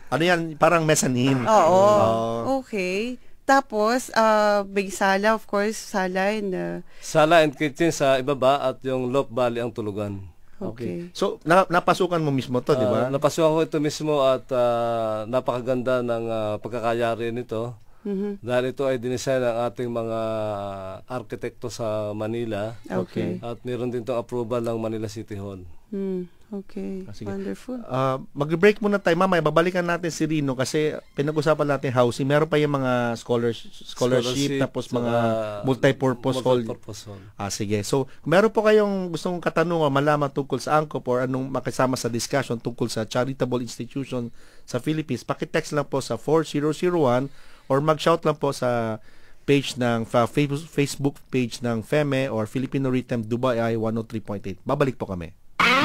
Ano yan? Parang mezzanine. Oo. Okay. Tapos, may sala, of course, sala Sala and kitchen sa ibaba at yung loft bali ang tulugan. Okay. So, napasukan mo mismo to, di ba? Napasukan ko ito mismo at napakaganda ng pagkakayari nito. Dahil ito ay dinesign ng ating mga arkitekto sa Manila. Okay. At meron din itong approval ng Manila City Hall. Okay. Wonderful. Mag-break muna tayo. Mamaya, babalikan natin si Rino kasi pinag-usapan natin housing. Meron pa yung mga scholarship tapos mga multi-purpose hall. Sige. So, meron po kayong gustong katanungan, malaman tungkol sa ANCOP or anong makisama sa discussion tungkol sa charitable institution sa Philippines, pakitext lang po sa 4001 or mag-shout lang po sa page ng Facebook page ng FEME or Filipino Rhythm Dubai 103.8. Babalik po kami.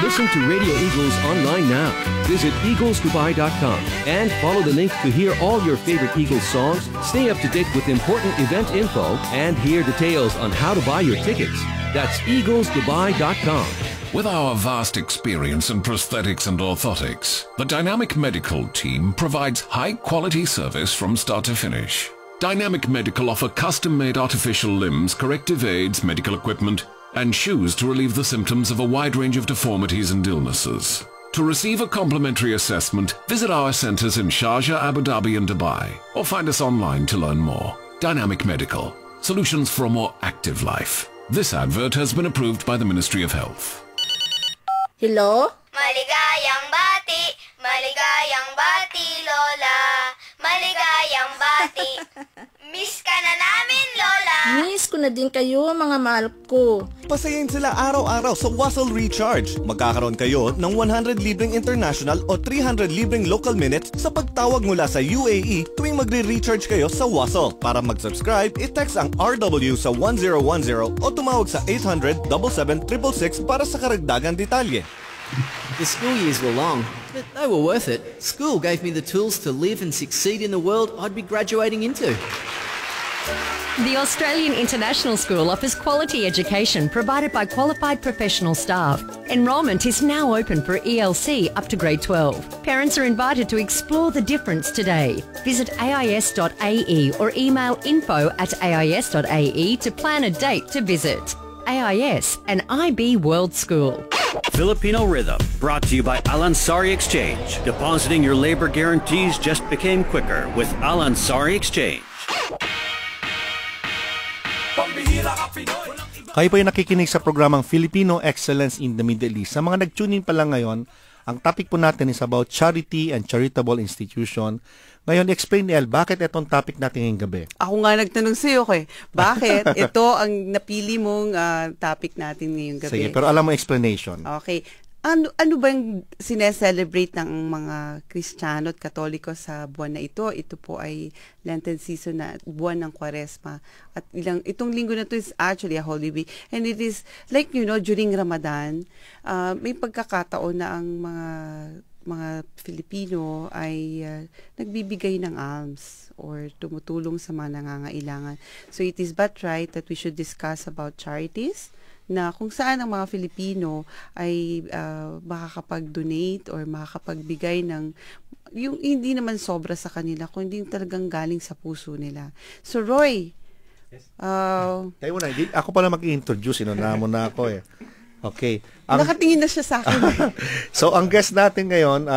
Listen to Radio Eagles online now. Visit eaglesdubai.com and follow the link to hear all your favorite Eagles songs, stay up to date with important event info, and hear details on how to buy your tickets. That's eaglesdubai.com. With our vast experience in prosthetics and orthotics, the Dynamic Medical team provides high-quality service from start to finish. Dynamic Medical offer custom-made artificial limbs, corrective aids, medical equipment, and shoes to relieve the symptoms of a wide range of deformities and illnesses. To receive a complimentary assessment, visit our centers in Sharjah, Abu Dhabi, and Dubai, or find us online to learn more. Dynamic Medical, solutions for a more active life. This advert has been approved by the Ministry of Health. Hello? Maligayang bati, Lola. Maligayang bati. Miss ka na namin, Lola. Miss ko na din kayo, mga mahal ko. Pasayin sila araw-araw sa Wassel Recharge. Magkakaroon kayo ng 100 libreng international o 300 libreng local minutes sa pagtawag mula sa UAE tuwing magre-recharge kayo sa Wassel. Para mag-subscribe, i-text ang RW sa 1010 o tumawag sa 800-7766 para sa karagdagang detalye. The school years were long, but they were worth it. School gave me the tools to live and succeed in the world I'd be graduating into. The Australian International School offers quality education provided by qualified professional staff. Enrolment is now open for ELC up to grade 12. Parents are invited to explore the difference today. Visit ais.ae or email info@ais.ae to plan a date to visit. AIS, an IB World School. Filipino Rhythm, brought to you by Alansari Exchange. Depositing your labor guarantees just became quicker with Alansari Exchange. Kayo po yung nakikinig sa programang Filipino Excellence in the Middle East. Sa mga nag-tune in pa lang ngayon, ang topic po natin is about charity and charitable institution. Ngayon, explain ni El, bakit itong topic natin ngayong gabi? Ako nga nagtanong sa iyo, bakit ito ang napili mong topic natin ngayong gabi? Sige, pero alam mo explanation. Okay. Ano ba yung sineselebrate ng mga Kristiyano at Katoliko sa buwan na ito? Ito po ay Lenten season na buwan ng Kwaresma. At itong linggo na ito is actually a Holy Week. And it is like, during Ramadan, may pagkakataon na ang mga Filipino ay nagbibigay ng alms or tumutulong sa mga nangangailangan. So it is but right that we should discuss about charities na kung saan ang mga Filipino ay makakapag-donate or makakapagbigay ng yung hindi naman sobra sa kanila, kundi talagang galing sa puso nila. So Roy, tayo muna, ako pala mag-introduce, inuna mo na ako eh. Okay. Nakatingin na siya sa akin. So ang guest natin ngayon,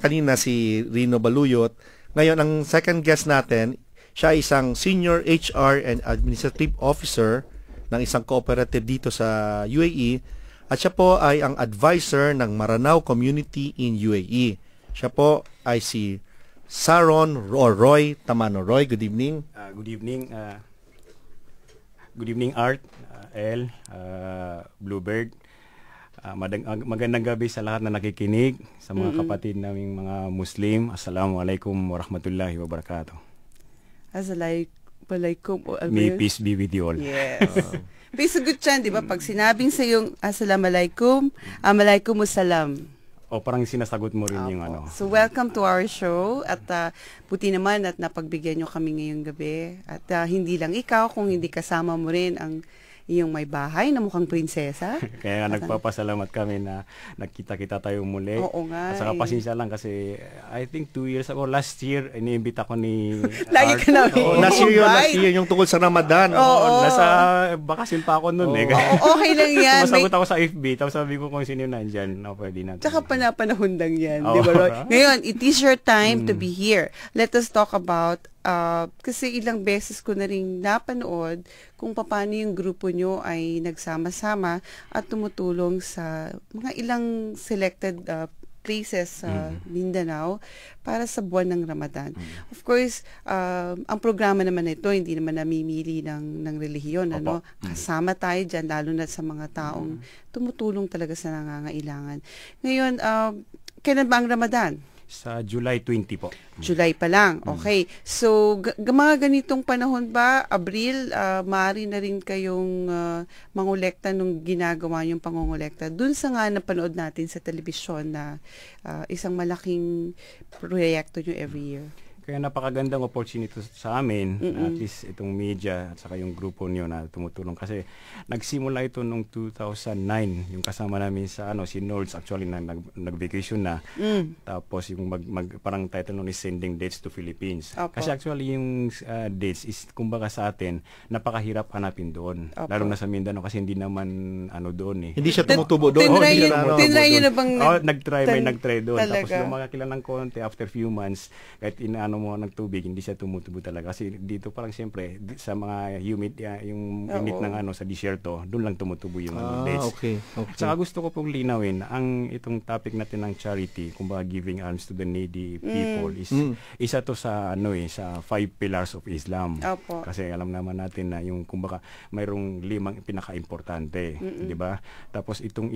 kanina si Rino Baluyot. Ngayon, ang second guest natin, siya isang Senior HR and Administrative Officer ng isang cooperative dito sa UAE at siya po ay ang advisor ng Maranao Community in UAE. Siya po ay si Saron Roy Tamano. Roy, good evening. Good evening. Good evening, Art, El, Bluebird. Magandang gabi sa lahat na nakikinig, sa mga kapatid naming mga Muslim. Assalamualaikum warahmatullahi wabarakatuh. Assalamualaikum. May peace be with you all. Yes. May sagot yan, di ba? Pag sinabing sa yung Assalamualaikum, Alaikumussalam. O parang sinasagot mo rin yung ano. So welcome to our show at puti naman at napagbigyan nyo kami ngayong gabi. At hindi lang ikaw, kung hindi kasama mo rin ang iyong may bahay na mukhang prinsesa. Kaya nagpapasalamat kami na nagkita-kita tayo muli. Oo nga. At saka pasensya lang kasi I think 2 years ago, last year, iniimbita ko ni Lagi ka namin. Last year yung tungkol sa Ramadan. Nasa bakasyon pa ako noon eh. Okay lang yan. Sumasagot ako sa FB, tapos sabi ko kung sino nandyan, pwede natin. Tsaka panapanahon lang yan. Di ba, Roy? Ngayon, it is your time to be here. Let us talk about kasi ilang beses ko na rin napanood kung paano yung grupo nyo ay nagsama-sama at tumutulong sa mga ilang selected places sa Mindanao para sa buwan ng Ramadan. Of course, ang programa naman na ito, hindi naman namimili ng relihiyon. Ano? Kasama tayo dyan, lalo na sa mga taong tumutulong talaga sa nangangailangan. Ngayon, kailan ba ang Ramadan? Sa July 20 po. July pa lang. Okay. So, mga ganitong panahon ba, Abril, maaari na rin kayong mangolekta nung ginagawa yung pangongolekta. Dun sa nga napanood natin sa telebisyon na isang malaking proyekto nyo every year. Kaya napakagandang opportunity sa amin, at least itong media at saka yung grupo niyo na tumutulong kasi nagsimula ito noong 2009, yung kasama namin sa si Nords actually nag-vacation na. Tapos yung parang title nun is Sending Dates to Philippines. Kasi actually yung dates is kumbaga sa atin napakahirap hanapin doon. Lalo na sa Mindanao kasi hindi naman doon eh. Hindi siya tumutubo doon. Tinry nyo na bang nag-try doon. Talaga? Tapos lumaki lang ng konti after few months kahit mo ng tubig, hindi siya tumutubo talaga. Kasi dito parang siyempre, sa mga humid, yung init ng sa disyerto, doon lang tumutubo yung dates. Okay. Saka gusto ko pong linawin, itong topic natin ng charity, kumbaga giving alms to the needy people, is isa to sa, sa 5 pillars of Islam. Kasi alam naman natin na yung, kumbaga, mayroong 5 pinaka-importante. Diba? Tapos itong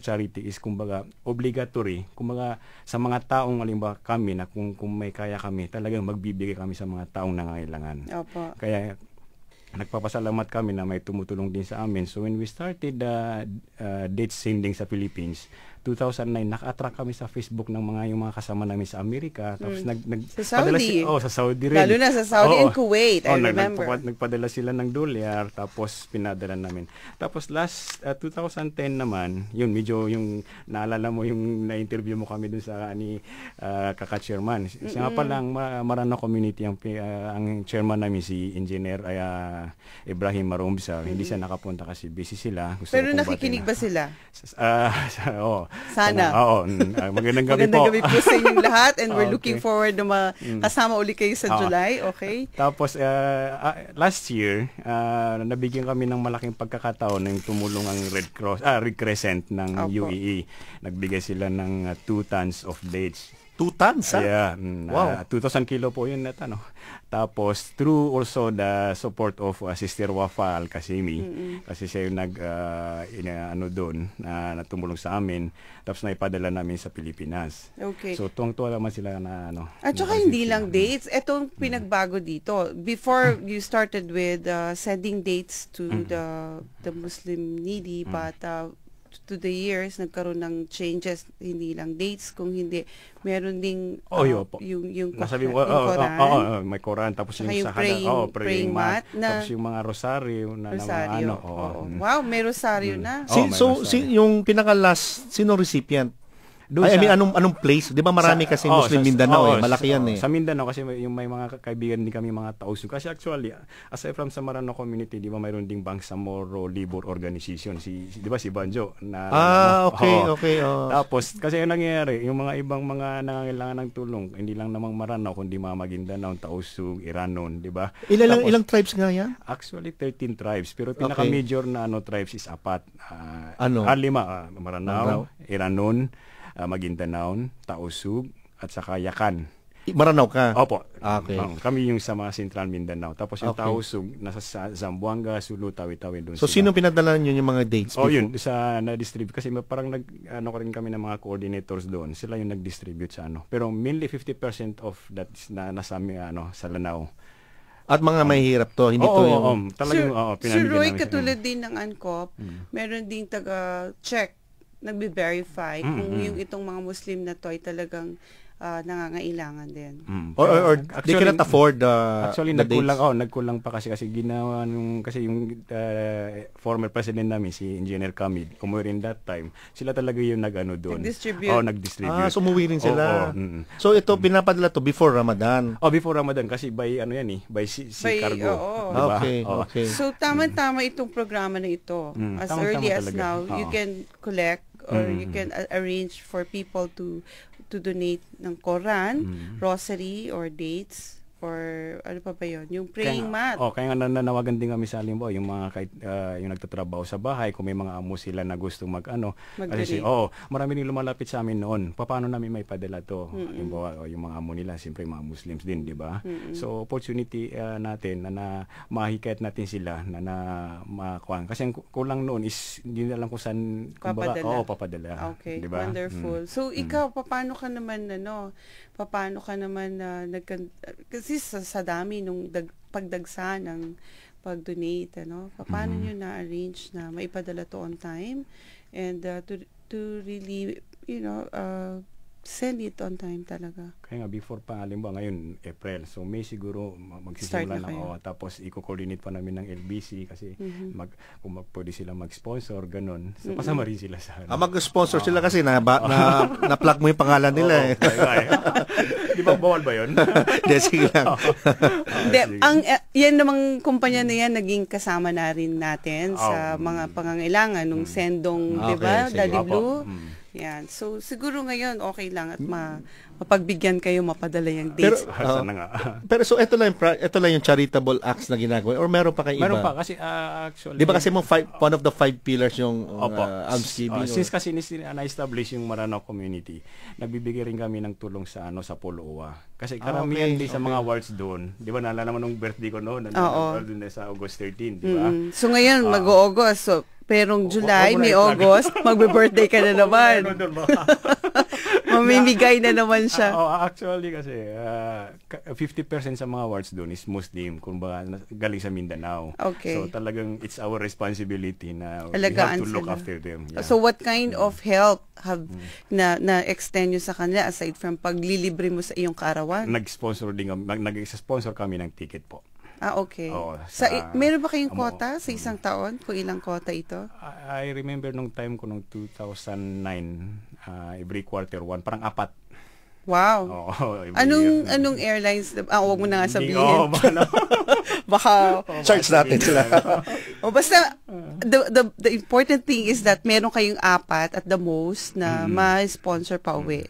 charity is, kumbaga, obligatory. Kumbaga, sa mga taong, alimbawa kami, na kung may kaya kami, talagang magbibigay kami sa mga taong nangangailangan. Kaya nagpapasalamat kami na may tumutulong din sa amin. So when we started date sending sa Philippines, 2009, naka-attract kami sa Facebook ng yung mga kasama namin sa Amerika. Tapos sa Saudi. Sa Saudi rin. Lalo na sa Saudi and Kuwait, I remember. Nagpadala sila ng dolyar, tapos pinadala namin. Tapos last 2010 naman, yun, medyo yung naalala mo yung na-interview mo kami dun sa kaka-chairman. Siya nga palang Marano community, ang chairman namin si Engineer Ibrahim Marombsa. Hindi siya nakapunta kasi busy sila. Pero nakikinig ba sila? Sana. Magandang gabi po. Magandang gabi po sa inyong lahat and we're looking forward na kasama uli kayo sa July. Okay? Tapos, last year, nabigyan kami ng malaking pagkakataon ng tumulong ang Red Crescent ng UAE. Nagbigay sila ng 2 tons of dates. 2 tons, ha? Yeah. Wow. 2,000 kilo po yun. Tapos, through also the support of Sister Wafa Al-Kasimi, kasi siya yung doon, na tumulong sa amin, tapos naipadala namin sa Pilipinas. Okay. So, tuwang-tuwa naman sila na At saka hindi lang dates. Itong pinagbago dito. Before, you started with sending dates to the Muslim needy, but to the years, nagkaroon ng changes, hindi lang dates, kung hindi, meron ding yung Quran. May Quran, tapos yung praying mat, tapos yung mga rosaryo na Wow, may rosaryo na. Yung pinaka-last, sino recipient? Anong place? Di ba marami kasi Muslim Mindanao malaki yan eh. Sa Mindanao kasi yung may mga kaibigan din kami mga taos. Kasi actually, aside from sa Marano community, di ba mayroon ding Bangsamoro Labor Organization, di ba si Banjo? Okay. Tapos, kasi yung nangyayari, yung mga ibang mga nangangailangan ng tulong, hindi lang namang Marano, kundi mga Maguindanao, Tausug, Iranon, di ba? Ilang tribes nga yan? Actually, 13 tribes. Pero pinaka-major na tribes is 4. 5. Maranao, Iranon, Maguindanao, Tausug, at saka Yakan. Maranao ka? Opo. Okay. Kami yung sa mga Central Mindanao. Tapos yung Tausug, nasa Zamboanga, Sulu, Tawi-Tawi doon. So, sino pinadala nyo yung mga dates? Yun, na-distribute. Kasi parang rin kami ng mga coordinators doon. Sila yung nag-distribute sa Pero mainly 50% of that is nasa sa Lanao. At mga mahihirap to, hindi to yung... Sir Roy, katulad din ng ANCOP, meron ding taga-check, nagbe-verify kung yung itong mga Muslim na to ay talagang nangangailangan din. Or they cannot afford actually the dates. nagkulang pa kasi ginawa kasi yung former president namin si Engineer Camid, umuwi rin that time. Sila talaga yung doon. Nag-distribute. So umuwi rin sila. So ito pinapadala to before Ramadan. Before Ramadan kasi by by cargo. Diba? Okay. So tama-tama itong programa na ito. As early as now, you can collect or you can arrange for people to donate ng Quran, rosary, or dates, or ano pa ba yun? Yung praying mat. Kaya nga nanawagan din kami sa halimbawa, yung mga kahit yung nagtatrabaho sa bahay, kung may mga amo sila na gusto kasi marami rin lumalapit sa amin noon. Paano namin may padala to? Halimbawa, yung mga amo nila, siyempre mga Muslims din, di ba? So, opportunity natin na mahikayat natin sila na makuha. Kasi ang kulang noon is hindi na lang kung saan papadala. Okay, diba? Wonderful. So, ikaw, paano ka naman kasi sa dami nung pagdagsa ng pag-donate, paano nyo na-arrange na maipadala to on time and to really, send it on time talaga. Kaya nga, before pa, halimbawa ngayon, April. So, May siguro magsisimula na. Tapos, i-coordinate pa namin ng LBC kasi kung pwede sila mag-sponsor, ganun. So, kasama rin sila sa mag-sponsor sila kasi na-plug mo yung pangalan nila. Di ba, bawal ba yun? Sige lang. Yan namang kumpanya na yan, naging kasama na rin natin sa mga pangangailangan nung Sendong, di ba? Daddy Blue. Yan. So, siguro ngayon, okay lang at mapagbigyan kayo, mapadala yung dates. Pero so, ito lang yung charitable acts na ginagawa or meron pa kayo iba? Meron pa kasi actually. Di ba kasi one of the 5 pillars yung almsgiving? Since kasi na-establish yung Maranao community, nagbibigay rin kami ng tulong sa Puluwa. Kasi karamihan din sa mga awards doon. Di ba, naalala naman nung birthday ko noon, doon sa August 13, di ba? So, ngayon, mag-August. So, perong July, may August, magbe-birthday ka na naman. Mamimigay na naman siya. Actually kasi 50% sa mga awards doon is Muslim, kumbaga galing sa Mindanao. Okay. So talagang it's our responsibility na alagaan we have to look sila. after them. Yeah. So what kind of help have na-extend nyo sa kanila aside from paglilibre mo sa iyong karawan? Nag-sponsor kami ng ticket po. Okay. Meron ba kayong quota sa isang taon? Kung ilang quota ito? I remember nung time ko nung 2009, every quarter one, parang 4. Wow. Anong airlines? Huwag mo na nga sabihin. Baka charge natin sila. Basta the important thing is that meron kayong 4 at the most na ma-sponsor pa uwi.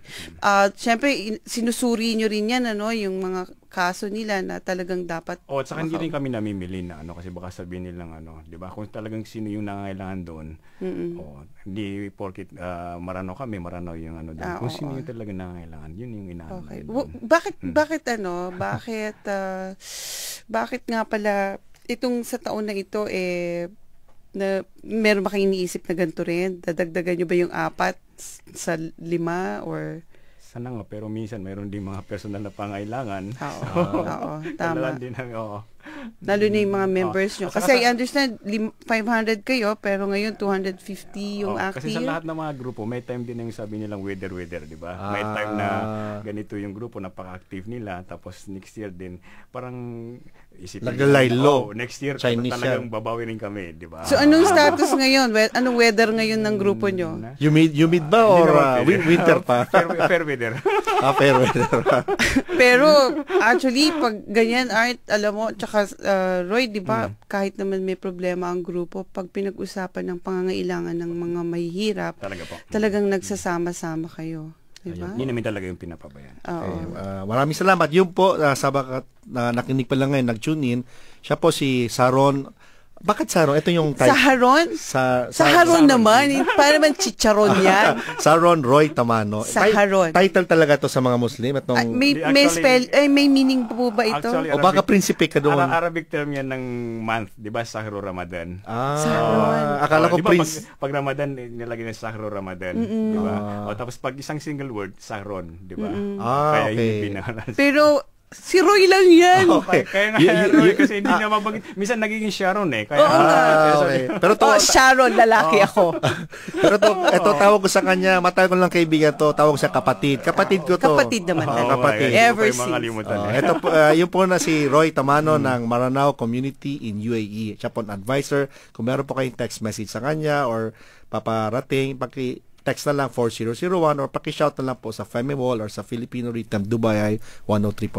Siyempre sinusuri nyo rin yan yung mga kaso nila na talagang dapat at saka hindi rin kami namimili na kasi baka sabihin nilang di ba, kung talagang sino yung nangangailangan doon. Hindi porket Maranao yung doon. Kung sino yung talagang nangangailangan, yun yung inaano. Okay. Bakit nga pala itong sa taon na ito na meron ba kayong iniisip na ganito rin? Dadagdagan nyo ba yung 4 sa 5 or sana nga, pero minsan mayroon din mga personal na pangailangan. Oo, tama. Din lalo na yung mga members nyo. Kasi I understand, 500 kayo, pero ngayon 250 yung active. Kasi sa lahat ng mga grupo, may time din yung sabi nilang weather, di ba? May time na ganito yung grupo, napaka-active nila, tapos next year din, parang isipin next year, talagang babawi rin kami, di ba? So, anong status ngayon? Anong weather ngayon ng grupo nyo? Humid ba or winter pa? Fair weather. Fair weather. Pero, actually, pag ganyan, Art, alam mo, tsaka Roy, di ba, kahit naman may problema ang grupo, pag pinag-usapan ng pangangailangan ng mga mahihirap, talagang nagsasama-sama kayo. Diba? Yun namin talaga yung pinapabayan. Maraming salamat. Yun po, sabakat nakinig pa lang ngayon, nag-tune in, siya po si Saron. Bakit Saron? Ito yung type. Saharon? Saharon naman. Para naman chicharon yan. Saron Roy Tamano. Saharon. Title talaga to sa mga Muslim. May meaning po ba ito? Actually, o baka prinsipe ka doon? Arabic term yan ng month. Di ba? Sahro Ramadan. Saharon. Akala ko prince. Pag Ramadan, nilagay na Sahro Ramadan. Di ba? Tapos pag isang single word, Sahron. Di ba? Okay. Pero Si Roy lang yan. Okay. Kaya nga, Roy, kasi hindi na mabagit. Minsan nagiging Sharon eh. Kaya, okay. Pero to, Sharon, lalaki ako. Pero ito tawag ko sa kanya, matagal ko lang kaibigan to, tawag siya kapatid. Kapatid ko to. Kapatid naman. Kapatid. Ever since. Ito po, yun po na si Roy Tamano ng Maranao Community in UAE. Siya po ang advisor. Kung meron po kayong text message sa kanya or paparating, text na lang 4001 or paki-shout na lang po sa Femi Wall or sa Filipino Rhythm Dubai 103.9.